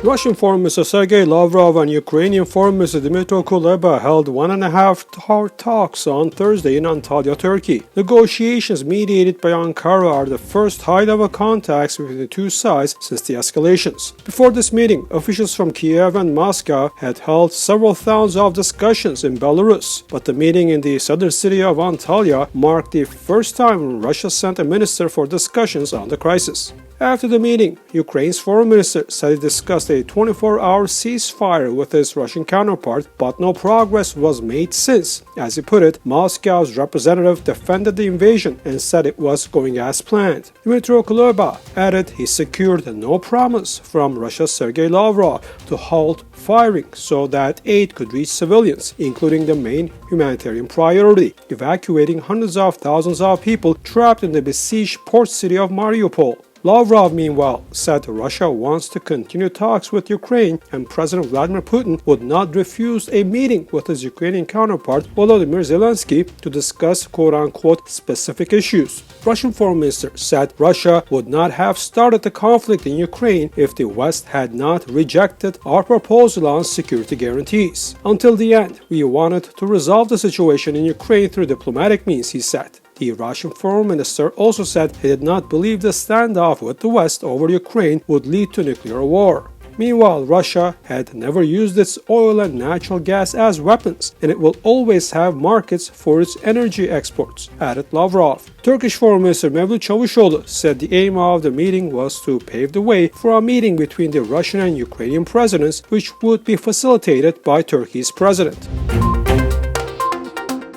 Russian Foreign Minister Sergey Lavrov and Ukrainian Foreign Minister Dmytry Kuleba held 1.5-hour talks on Thursday in Antalya, Turkey. Negotiations mediated by Ankara are the first high-level contacts between the two sides since the escalations. Before this meeting, officials from Kyiv and Moscow had held several thousands of discussions in Belarus, but the meeting in the southern city of Antalya marked the first time Russia sent a minister for discussions on the crisis. After the meeting, Ukraine's foreign minister said he discussed a 24-hour ceasefire with his Russian counterpart, but no progress was made since. As he put it, Moscow's representative defended the invasion and said it was going as planned. Dmytry Kuleba added he secured no promise from Russia's Sergey Lavrov to halt firing so that aid could reach civilians, including the main humanitarian priority, evacuating hundreds of thousands of people trapped in the besieged port city of Mariupol. Lavrov, meanwhile, said Russia wants to continue talks with Ukraine and President Vladimir Putin would not refuse a meeting with his Ukrainian counterpart Volodymyr Zelensky to discuss quote-unquote specific issues. Russian Foreign Minister said Russia would not have started the conflict in Ukraine if the West had not rejected our proposal on security guarantees. Until the end, we wanted to resolve the situation in Ukraine through diplomatic means, he said. The Russian Foreign Minister also said he did not believe the standoff with the West over Ukraine would lead to nuclear war. Meanwhile, Russia had never used its oil and natural gas as weapons, and it will always have markets for its energy exports, added Lavrov. Turkish Foreign Minister Mevlut Çavuşoğlu said the aim of the meeting was to pave the way for a meeting between the Russian and Ukrainian presidents, which would be facilitated by Turkey's president.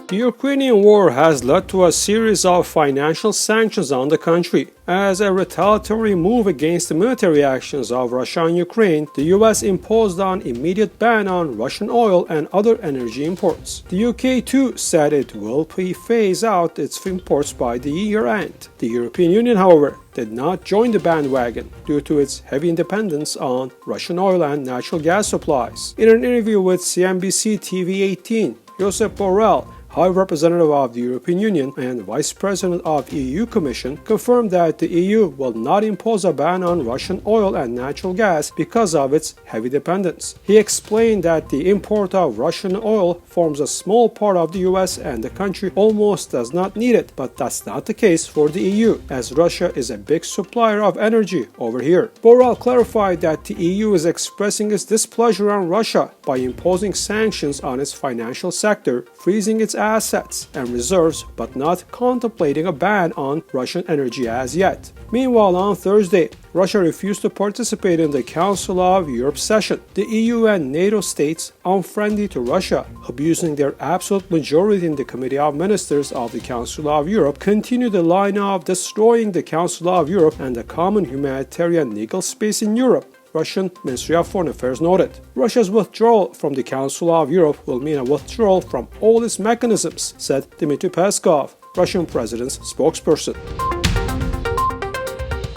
The Ukrainian war has led to a series of financial sanctions on the country. As a retaliatory move against the military actions of Russia and Ukraine, the US imposed an immediate ban on Russian oil and other energy imports. The UK too said it will phase out its imports by the year end. The European Union, however, did not join the bandwagon due to its heavy dependence on Russian oil and natural gas supplies. In an interview with CNBC TV 18, Josep Borrell, High Representative of the European Union and Vice President of EU Commission, confirmed that the EU will not impose a ban on Russian oil and natural gas because of its heavy dependence. He explained that the import of Russian oil forms a small part of the US and the country almost does not need it, but that's not the case for the EU, as Russia is a big supplier of energy over here. Borrell clarified that the EU is expressing its displeasure on Russia by imposing sanctions on its financial sector, freezing its assets and reserves, but not contemplating a ban on Russian energy as yet. Meanwhile, on Thursday, Russia refused to participate in the Council of Europe session. The EU and NATO states unfriendly to Russia, abusing their absolute majority in the Committee of Ministers of the Council of Europe, continue the line of destroying the Council of Europe and the common humanitarian legal space in Europe. Russian Ministry of Foreign Affairs noted. Russia's withdrawal from the Council of Europe will mean a withdrawal from all its mechanisms, said Dmitry Peskov, Russian president's spokesperson.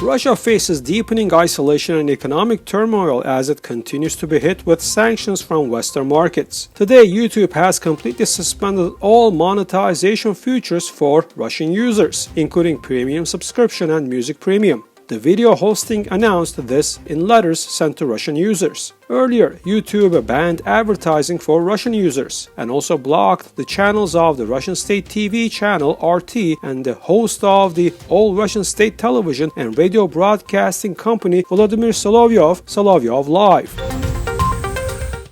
Russia faces deepening isolation and economic turmoil as it continues to be hit with sanctions from Western markets. Today, YouTube has completely suspended all monetization features for Russian users, including premium subscription and music premium. The video hosting announced this in letters sent to Russian users. Earlier, YouTube banned advertising for Russian users and also blocked the channels of the Russian state TV channel RT and the host of the all-Russian state television and radio broadcasting company Vladimir Solovyov Live.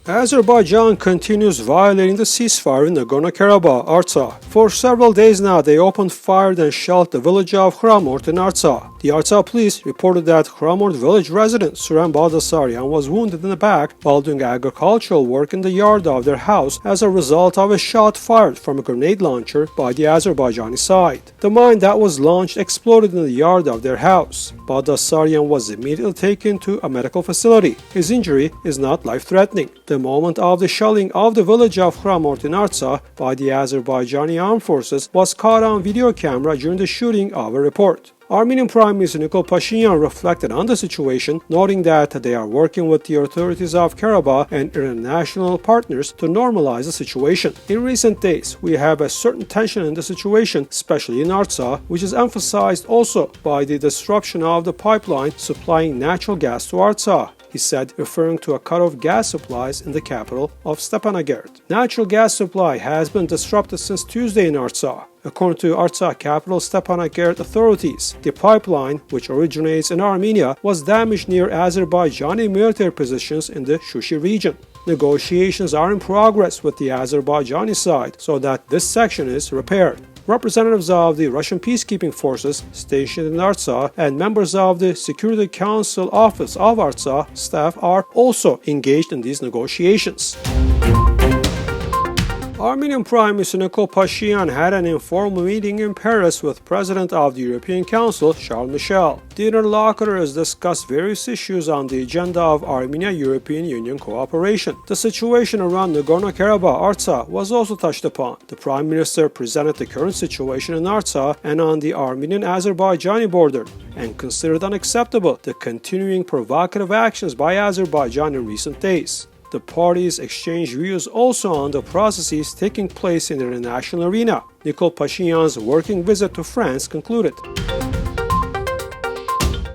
Azerbaijan continues violating the ceasefire in Nagorno-Karabakh, Artsakh. For several days now, they opened fire and shelled the village of Khramort in Artsakh. The Artsakh police reported that Khramort village resident Suren Baldasaryan was wounded in the back while doing agricultural work in the yard of their house as a result of a shot fired from a grenade launcher by the Azerbaijani side. The mine that was launched exploded in the yard of their house. Baldasaryan was immediately taken to a medical facility. His injury is not life-threatening. The moment of the shelling of the village of Khramort in Artsakh by the Azerbaijani armed forces was caught on video camera during the shooting of a report. Armenian Prime Minister Pashinyan reflected on the situation, noting that they are working with the authorities of Karabakh and international partners to normalize the situation. In recent days, we have a certain tension in the situation, especially in Artsakh, which is emphasized also by the disruption of the pipeline supplying natural gas to Artsakh, he said, referring to a cut of gas supplies in the capital of Stepanakert. Natural gas supply has been disrupted since Tuesday in Artsakh. According to Artsakh capital Stepanakert authorities, the pipeline, which originates in Armenia, was damaged near Azerbaijani military positions in the Shushi region. Negotiations are in progress with the Azerbaijani side so that this section is repaired. Representatives of the Russian peacekeeping forces stationed in Artsakh and members of the Security Council Office of Artsakh staff are also engaged in these negotiations. Armenian Prime Minister Pashinyan had an informal meeting in Paris with President of the European Council, Charles Michel. The interlocutors discussed various issues on the agenda of Armenia-European Union cooperation. The situation around Nagorno-Karabakh, Artsakh, was also touched upon. The Prime Minister presented the current situation in Artsakh and on the Armenian-Azerbaijani border, and considered unacceptable the continuing provocative actions by Azerbaijan in recent days. The parties exchanged views also on the processes taking place in the international arena. Pashinyan's working visit to France concluded.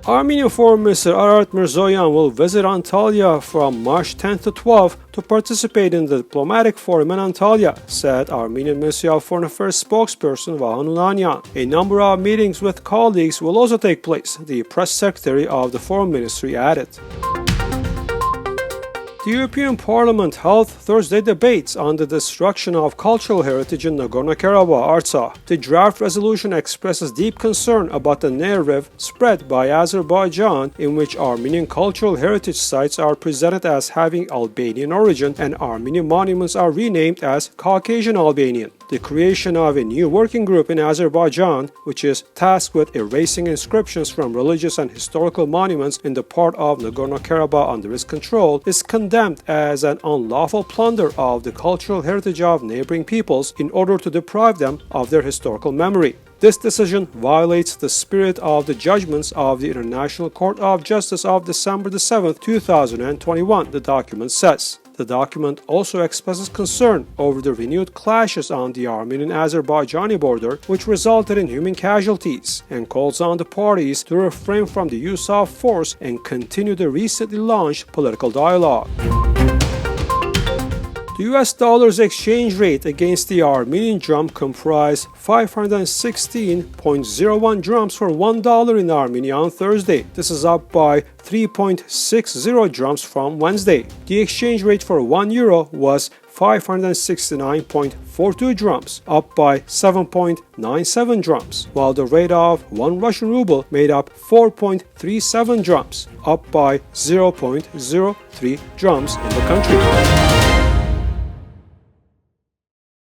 Armenian Foreign Minister Ararat Mirzoyan will visit Antalya from March 10 to 12 to participate in the diplomatic forum in Antalya, said Armenian Ministry of Foreign Affairs spokesperson Vahan Unanyan. A number of meetings with colleagues will also take place, the press secretary of the Foreign Ministry added. The European Parliament held Thursday debates on the destruction of cultural heritage in Nagorno-Karabakh, Artsakh. The draft resolution expresses deep concern about the narrative spread by Azerbaijan in which Armenian cultural heritage sites are presented as having Albanian origin and Armenian monuments are renamed as Caucasian Albanian. The creation of a new working group in Azerbaijan, which is tasked with erasing inscriptions from religious and historical monuments in the part of Nagorno-Karabakh under its control, is condemned as an unlawful plunder of the cultural heritage of neighboring peoples in order to deprive them of their historical memory. This decision violates the spirit of the judgments of the International Court of Justice of December 7, 2021, the document says. The document also expresses concern over the renewed clashes on the Armenian-Azerbaijani border, which resulted in human casualties, and calls on the parties to refrain from the use of force and continue the recently launched political dialogue. The US dollar's exchange rate against the Armenian dram comprised 516.01 drams for $1 in Armenia on Thursday. This is up by 3.60 drams from Wednesday. The exchange rate for €1 was 569.42 drams, up by 7.97 drams, while the rate of 1 Russian ruble made up 4.37 drams, up by 0.03 drams in the country.